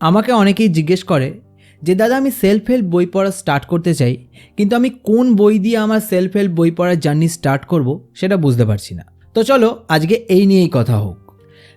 আমাকে অনেকেই জিজ্ঞেস করে যে দাদা আমি সেলফ হেল্প বই পড়া স্টার্ট করতে চাই, কিন্তু আমি কোন বই দিয়ে আমার সেলফ হেল্প বই পড়ার জার্নি স্টার্ট করব সেটা বুঝতে পারছি না। তো চলো আজকে এই নিয়েই কথা হোক।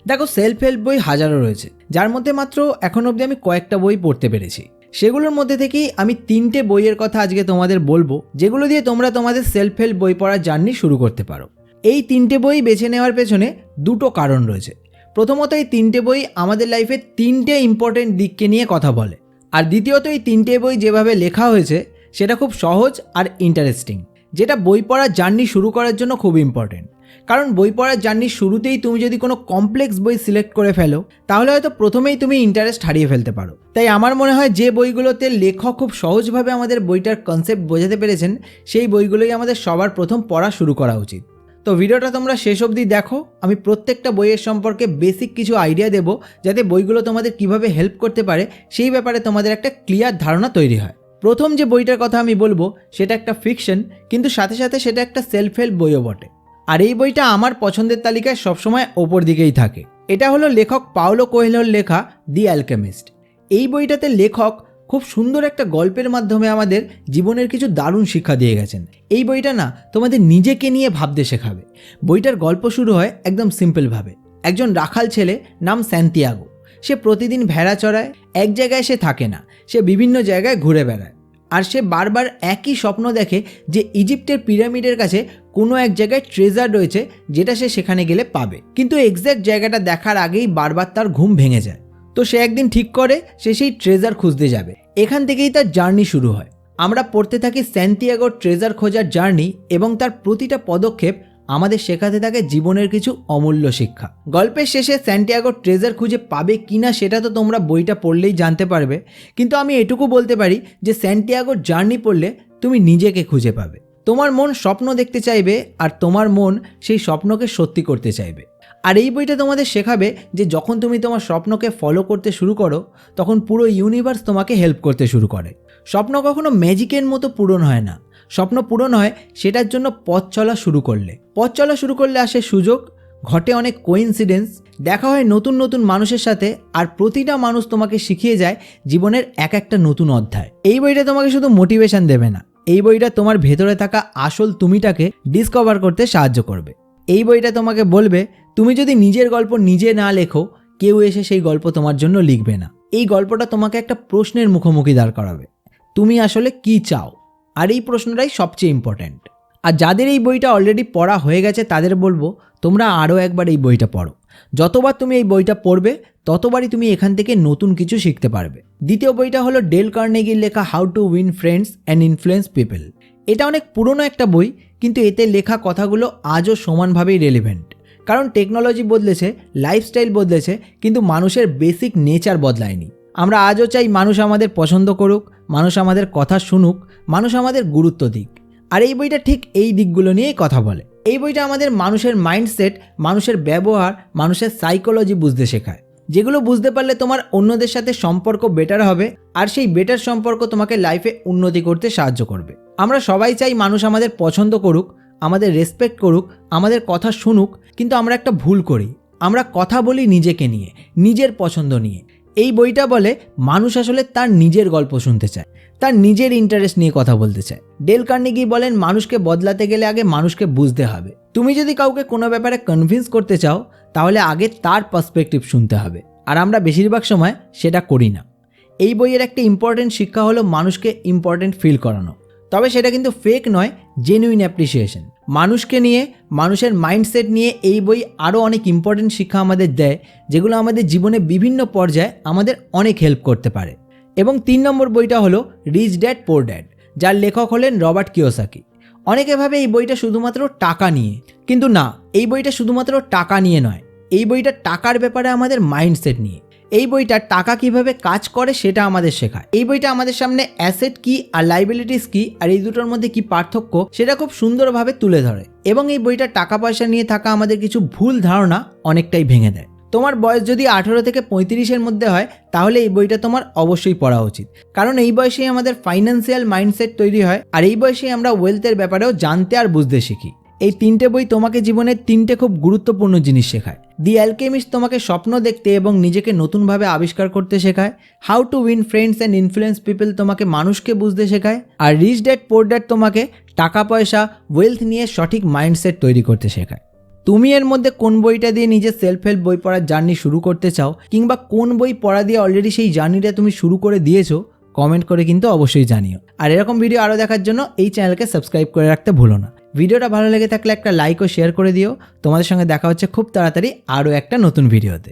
দেখো, সেলফ হেল্প বই হাজারো রয়েছে, যার মধ্যে মাত্র এখন অবধি আমি কয়েকটা বই পড়তে পেরেছি। সেগুলোর মধ্যে থেকেই আমি 3টে বইয়ের কথা আজকে তোমাদের বলবো, যেগুলো দিয়ে তোমরা তোমাদের সেলফ হেল্প বই পড়ার জার্নি শুরু করতে পারো। এই 3টে বই বেছে নেওয়ার পেছনে দুটো কারণ রয়েছে। প্রথমত, এই 3টে বই আমাদের লাইফে 3টে ইম্পর্টেন্ট দিককে নিয়ে কথা বলে। আর দ্বিতীয়ত, এই 3টে বই যেভাবে লেখা হয়েছে সেটা খুব সহজ আর ইন্টারেস্টিং, যেটা বই পড়ার জার্নি শুরু করার জন্য খুব ইম্পর্টেন্ট। কারণ বই পড়ার জার্নির শুরুতেই তুমি যদি কোনো কমপ্লেক্স বই সিলেক্ট করে ফেলো, তাহলে হয়তো প্রথমেই তুমি ইন্টারেস্ট হারিয়ে ফেলতে পারো। তাই আমার মনে হয় যে বইগুলোতে লেখক খুব সহজভাবে আমাদের বইটার কনসেপ্ট বোঝাতে পেরেছেন, সেই বইগুলোই আমাদের সবার প্রথম পড়া শুরু করা উচিত। তো ভিডিওটা তোমরা শেষ অবধি দেখো। আমি প্রত্যেকটা বইয়ের সম্পর্কে বেসিক কিছু আইডিয়া দেবো, যাতে বইগুলো তোমাদের কিভাবে হেল্প করতে পারে সেই ব্যাপারে তোমাদের একটা ক্লিয়ার ধারণা তৈরি হয়। প্রথম যে বইটার কথা আমি বলবো সেটা একটা ফিকশন, কিন্তু সাথে সাথে সেটা একটা সেলফ হেল্প বইও বটে। আর এই বইটা আমার পছন্দের তালিকায় সবসময় ওপর দিকেই থাকে। এটা হলো লেখক পাওলো কোয়েলোর লেখা দি অ্যালকেমিস্ট। এই বইটাতে লেখক খুব সুন্দর একটা গল্পের মাধ্যমে আমাদের জীবনের কিছু দারুণ শিক্ষা দিয়ে গেছেন। এই বইটা না তোমাদের নিজেকে নিয়ে ভাবতে শেখাবে। বইটার গল্প শুরু হয় একদম সিম্পলভাবে। একজন রাখাল ছেলে নাম স্যান্তিয়াগো, সে প্রতিদিন ভেড়া চড়ায়। এক জায়গায় সে থাকে না, সে বিভিন্ন জায়গায় ঘুরে বেড়ায়। আর সে বারবার একই স্বপ্ন দেখে যে ইজিপ্টের পিরামিডের কাছে কোনো এক জায়গায় ট্রেজার রয়েছে, যেটা সে সেখানে গেলে পাবে। কিন্তু এক্স্যাক্ট জায়গাটা দেখার আগেই বারবার তার ঘুম ভেঙে যায়। তো সে একদিন ঠিক করে সে সেই ট্রেজার খুঁজতে যাবে। এখান থেকেই তার জার্নি শুরু হয়। আমরা পড়তে থাকি স্যান্তিয়াগোর ট্রেজার খোঁজার জার্নি, এবং তার প্রতিটা পদক্ষেপ আমাদের শেখাতে থাকে জীবনের কিছু অমূল্য শিক্ষা। গল্পের শেষে স্যান্তিয়াগো ট্রেজার খুঁজে পাবে কিনা সেটা তো তোমরা বইটা পড়লেই জানতে পারবে, কিন্তু আমি এটুকু বলতে পারি যে স্যান্তিয়াগোর জার্নি পড়লে তুমি নিজেকে খুঁজে পাবে। তোমার মন স্বপ্ন দেখতে চাইবে, আর তোমার মন সেই স্বপ্নকে সত্যি করতে চাইবে। আর এই বইটা তোমাদের শেখাবে যে যখন তুমি তোমার স্বপ্নকে ফলো করতে শুরু করো, তখন পুরো ইউনিভার্স তোমাকে হেল্প করতে শুরু করে। স্বপ্ন কখনো ম্যাজিকের মতো পূরণ হয় না। স্বপ্ন পূরণ হয় সেটার জন্য পথ চলা শুরু করলে আসে সুযোগ, ঘটে অনেক কোইন্সিডেন্স, দেখা হয় নতুন নতুন মানুষের সাথে, আর প্রতিটা মানুষ তোমাকে শিখিয়ে যায় জীবনের এক একটা নতুন অধ্যায়। এই বইটা তোমাকে শুধু মোটিভেশন দেবে না, এই বইটা তোমার ভেতরে থাকা আসল তুমিটাকে ডিসকভার করতে সাহায্য করবে। এই বইটা তোমাকে বলবে তুমি যদি নিজের গল্প নিজে না লেখো, কেউ এসে সেই গল্প তোমার জন্য লিখবে না। এই গল্পটা তোমাকে একটা প্রশ্নের মুখোমুখি দাঁড় করাবে, তুমি আসলে কি চাও? আর এই প্রশ্নটাই সবচেয়ে ইম্পর্ট্যান্ট। আর যাদের এই বইটা অলরেডি পড়া হয়ে গেছে তাদের বলবো তোমরা আরও একবার এই বইটা পড়ো। যতবার তুমি এই বইটা পড়বে ততবারই তুমি এখান থেকে নতুন কিছু শিখতে পারবে। দ্বিতীয় বইটা হলো ডেল কার্নেগির লেখা how to win friends and influence people. এটা অনেক পুরনো একটা বই, কিন্তু এতে লেখা কথাগুলো আজও সমানভাবেই রেলিভেন্ট। কারণ টেকনোলজি বদলেছে, লাইফস্টাইল বদলেছে, কিন্তু মানুষের বেসিক নেচার বদলায়নি। আমরা আজও চাই মানুষ আমাদের পছন্দ করুক, মানুষ আমাদের কথা শুনুক, মানুষ আমাদের গুরুত্ব দিক। আর এই বইটা ঠিক এই দিকগুলো নিয়েই কথা বলে। এই বইটা আমাদের মানুষের মাইন্ডসেট, মানুষের ব্যবহার, মানুষের সাইকোলজি বুঝতে শেখায়, যেগুলো বুঝতে পারলে তোমার অন্যদের সাথে সম্পর্ক বেটার হবে, আর সেই বেটার সম্পর্ক তোমাকে লাইফে উন্নতি করতে সাহায্য করবে। আমরা সবাই চাই মানুষ আমাদের পছন্দ করুক, আমাদের রেসপেক্ট করুক, আমাদের কথা শুনুক, কিন্তু আমরা একটা ভুল করি, আমরা কথা বলি নিজেকে নিয়ে, নিজের পছন্দ নিয়ে। এই বইটা বলে মানুষ আসলে তার নিজের গল্প শুনতে চায়, তার নিজের ইন্টারেস্ট নিয়ে কথা বলতে চায়। ডেল কার্নেগি বলেন মানুষকে বদলাতে গেলে আগে মানুষকে বুঝতে হবে। তুমি যদি কাউকে কোনো ব্যাপারে কনভিন্স করতে চাও, তাহলে আগে তার পার্সপেক্টিভ শুনতে হবে, আর আমরা বেশিরভাগ সময় সেটা করি না। এই বইয়ের একটা ইম্পর্টেন্ট শিক্ষা হলো মানুষকে ইম্পর্টেন্ট ফিল করানো, তবে সেটা কিন্তু ফেক নয়, জেনুইন অ্যাপ্রিসিয়েশন। মানুষকে নিয়ে, মানুষের মাইন্ডসেট নিয়ে এই বই আরও অনেক ইম্পর্টেন্ট শিক্ষা আমাদের দেয়, যেগুলো আমাদের জীবনে বিভিন্ন পর্যায়ে আমাদের অনেক হেল্প করতে পারে। এবং 3 নম্বর বইটা হলো রিচ ড্যাড পোর ড্যাড, যার লেখক হলেন রবার্ট কিওসাকি। অনেকে ভাবে এই বইটা শুধুমাত্র টাকা নিয়ে, কিন্তু না, এই বইটা শুধুমাত্র টাকা নিয়ে নয়। এই বইটা টাকার ব্যাপারে আমাদের মাইন্ডসেট নিয়ে। এই বইটা টাকা কিভাবে কাজ করে সেটা আমাদের শেখায়। এই বইটা আমাদের সামনে অ্যাসেট কি আর লাইবিলিটিস কি, আর এই দুটোর মধ্যে কি পার্থক্য সেটা খুব সুন্দরভাবে তুলে ধরে। এবং এই বইটা টাকা পয়সা নিয়ে থাকা আমাদের কিছু ভুল ধারণা অনেকটাই ভেঙে দেয়। তোমার বয়স যদি 18 থেকে 35-এর মধ্যে হয়, তাহলে এই বইটা তোমার অবশ্যই পড়া উচিত, কারণ এই বয়সেই আমাদের ফাইন্যান্সিয়াল মাইন্ডসেট তৈরি হয়, আর এই বয়সেই আমরা ওয়েলথের ব্যাপারেও জানতে আর বুঝতে শিখি। এই 3টে বই তোমাকে জীবনের 3টে খুব গুরুত্বপূর্ণ জিনিস শেখায়। দি অ্যালকেমিস্ট তোমাকে স্বপ্ন দেখতে এবং নিজেকে নতুনভাবে আবিষ্কার করতে শেখায়। How to win friends and influence people তোমাকে মানুষকে বুঝতে শেখায়। আর রিচ ড্যাড পোর ড্যাড তোমাকে টাকা পয়সা ওয়েলথ নিয়ে সঠিক মাইন্ডসেট তৈরি করতে শেখায়। তুমি এর মধ্যে কোন বইটা দিয়ে নিজের সেলফ হেল্প বই পড়ার জার্নি শুরু করতে চাও, কিংবা কোন বই পড়া দিয়ে অলরেডি সেই জার্নিটা তুমি শুরু করে দিয়েছো, কমেন্ট করে কিন্তু অবশ্যই জানিও। আর এরকম ভিডিও আরও দেখার জন্য এই চ্যানেলকে সাবস্ক্রাইব করে রাখতে ভুলো না। ভিডিওটা ভালো লেগে থাকলে একটা লাইক ও শেয়ার করে দিও। তোমাদের সঙ্গে দেখা হচ্ছে খুব তাড়াতাড়ি আরও একটা নতুন ভিডিওতে।